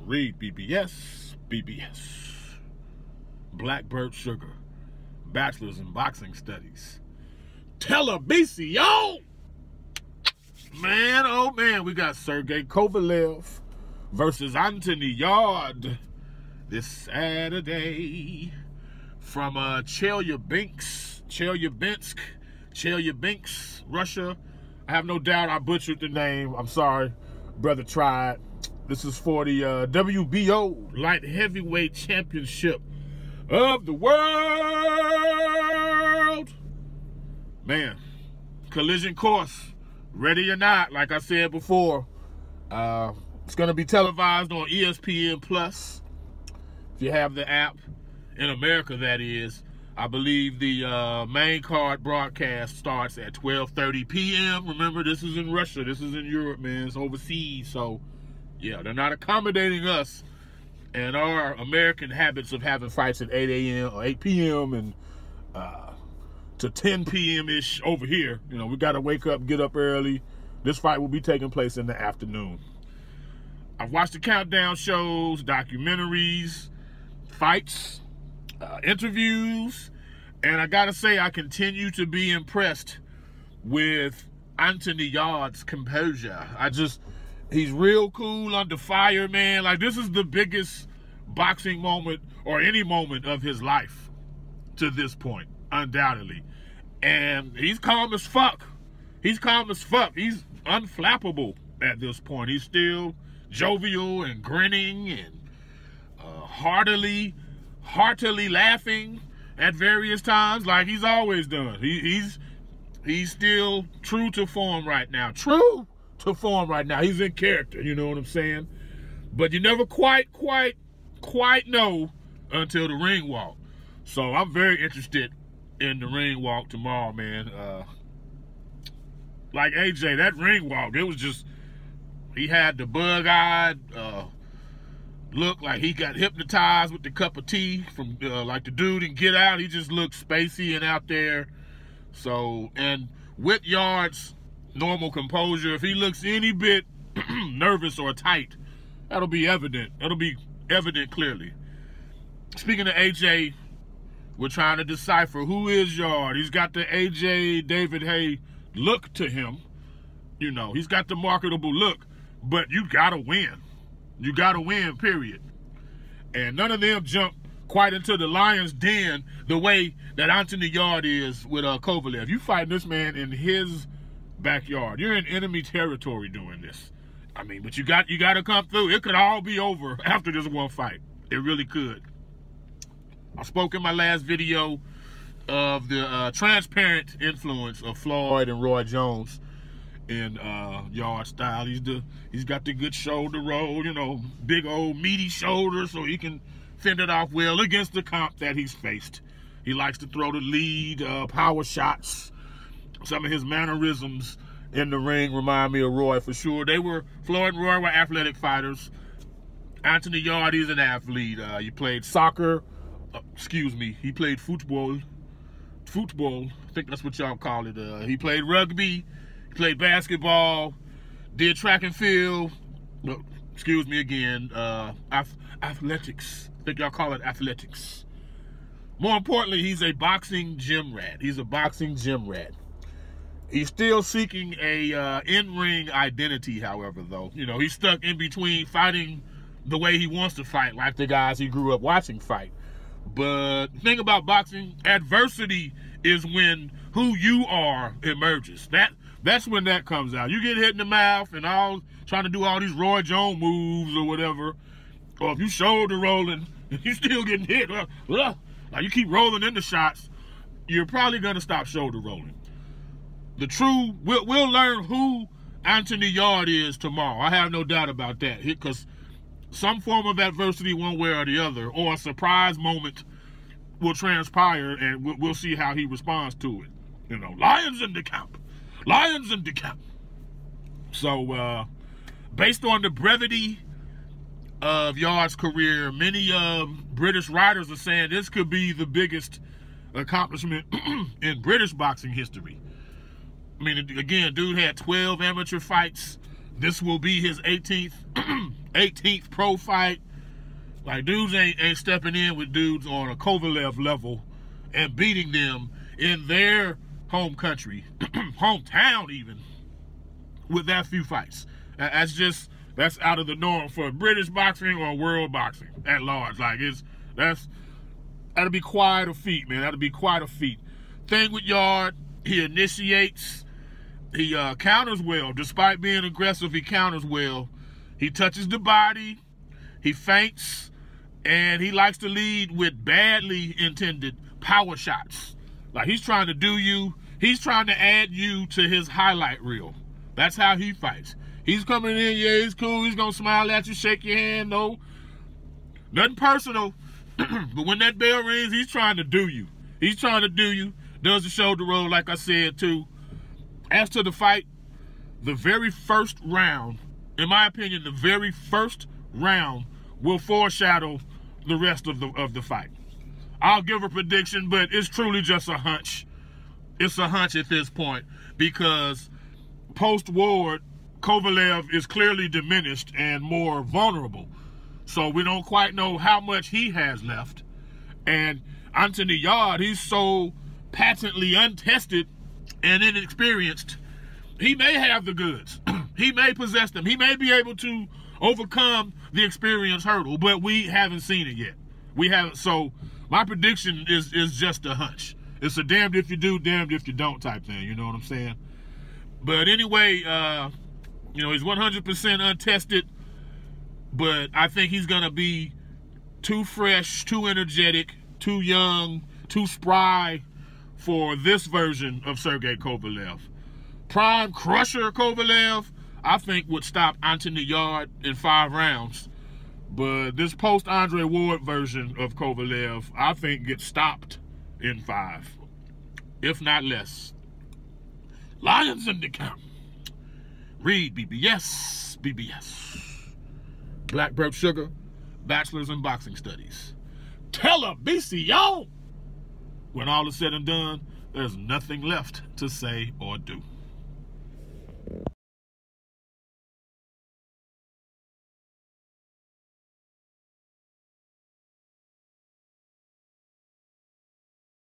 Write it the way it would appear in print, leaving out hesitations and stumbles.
REED-BBS, BBS. Blackbird Sugar. Bachelor's in Boxing Studies. Televisión! Man, oh man, we got Sergey Kovalev versus Anthony Yarde this Saturday from CHELYABINSK, Russia. I have no doubt I butchered the name. I'm sorry, brother tried. This is for the WBO Light Heavyweight Championship of the world. Man, collision course, ready or not, like I said before, it's going to be televised on ESPN Plus. If you have the app, in America that is. I believe the main card broadcast starts at 12:30 p.m. Remember, this is in Russia. This is in Europe, man. It's overseas. So, yeah, they're not accommodating us and our American habits of having fights at 8 a.m. or 8 p.m. and to 10 p.m.-ish over here. You know, we got to wake up, get up early. This fight will be taking place in the afternoon. I've watched the countdown shows, documentaries, fights, interviews, and I gotta say I continue to be impressed with Anthony Yarde's composure. He's real cool under fire, man. Like, this is the biggest boxing moment or any moment of his life to this point, undoubtedly. And he's calm as fuck. He's calm as fuck. He's unflappable at this point. He's still jovial and grinning and heartily laughing at various times, like he's always done. He's still true to form right now. True to form right now. He's in character, you know what I'm saying? But you never quite know until the ring walk. So I'm very interested in the ring walk tomorrow, man. Like AJ, that ring walk, it was just, he had the bug-eyed look like he got hypnotized with the cup of tea from like the dude in Get Out. He just looked spacey and out there. So, and with Yarde's normal composure, if he looks any bit nervous or tight, that'll be evident. It'll be evident clearly. Speaking of AJ, we're trying to decipher who is Yarde. He's got the AJ David Hay look to him. You know, he's got the marketable look, but you gotta win. You gotta win, period. And none of them jump quite into the lion's den the way that Anthony Yarde is with Kovalev. You fighting this man in his backyard. You're in enemy territory doing this. I mean, but you got to come through. It could all be over after this one fight. It really could. I spoke in my last video of the transparent influence of Floyd and Roy Jones in Yarde style. He's got the good shoulder roll, you know, big old meaty shoulders, so he can fend it off well against the comp that he's faced. He likes to throw the lead, power shots. Some of his mannerisms in the ring remind me of Roy for sure. Floyd and Roy were athletic fighters. Anthony Yarde is an athlete. He played soccer. He played football. I think that's what y'all call it. He played rugby. Played basketball, did track and field, athletics. I think y'all call it athletics. More importantly, he's a boxing gym rat. He's still seeking a in-ring identity, however, though. You know, he's stuck in between fighting the way he wants to fight, like the guys he grew up watching fight. But the thing about boxing, adversity is when who you are emerges. That's when that comes out. You get hit in the mouth and all trying to do all these Roy Jones moves or whatever, or if you shoulder rolling and you still getting hit, like you keep rolling into shots, you're probably gonna stop shoulder rolling. We'll learn who Anthony Yarde is tomorrow. I have no doubt about that, because some form of adversity, one way or the other, or a surprise moment will transpire, and we'll see how he responds to it. You know, lions in the camp. Lions in the camp. So, based on the brevity of Yarde's career, many British writers are saying this could be the biggest accomplishment in British boxing history. I mean, again, dude had 12 amateur fights. This will be his 18th 18th pro fight. Like, dudes ain't stepping in with dudes on a Kovalev level and beating them in their home country, hometown even, with that few fights. That's out of the norm for British boxing or world boxing at large. Like, that'll be quite a feat, man. That'll be quite a feat. Thing with Yarde, he initiates, he counters well. Despite being aggressive, he counters well. He touches the body, he feints, and he likes to lead with badly intended power shots. Like, he's trying to do you, he's trying to add you to his highlight reel. That's how he fights. He's coming in, yeah, he's cool, he's gonna smile at you, shake your hand, no. Nothing personal, but when that bell rings, he's trying to do you. He's trying to do you, does the shoulder roll, like I said, too. As to the fight, the very first round, in my opinion, the very first round will foreshadow the rest of the fight. I'll give a prediction, but it's truly just a hunch. It's a hunch at this point, because post-Ward, Kovalev is clearly diminished and more vulnerable. So we don't quite know how much he has left. And Anthony Yarde, he's so patently untested and inexperienced. He may have the goods. He may possess them. He may be able to overcome the experience hurdle, but we haven't seen it yet. We haven't. So my prediction is just a hunch. It's a damned if you do, damned if you don't type thing. You know what I'm saying? But anyway, you know, he's 100% untested, but I think he's going to be too fresh, too energetic, too young, too spry for this version of Sergey Kovalev. Prime crusher Kovalev, I think, would stop Anthony Yarde in 5 rounds. But this post-Andre Ward version of Kovalev, I think, gets stopped in 5, if not less. Lions in the camp. REED-BBS, BBS. Black Burp Sugar, Bachelor's in Boxing Studies. Televisión. When all is said and done, there's nothing left to say or do.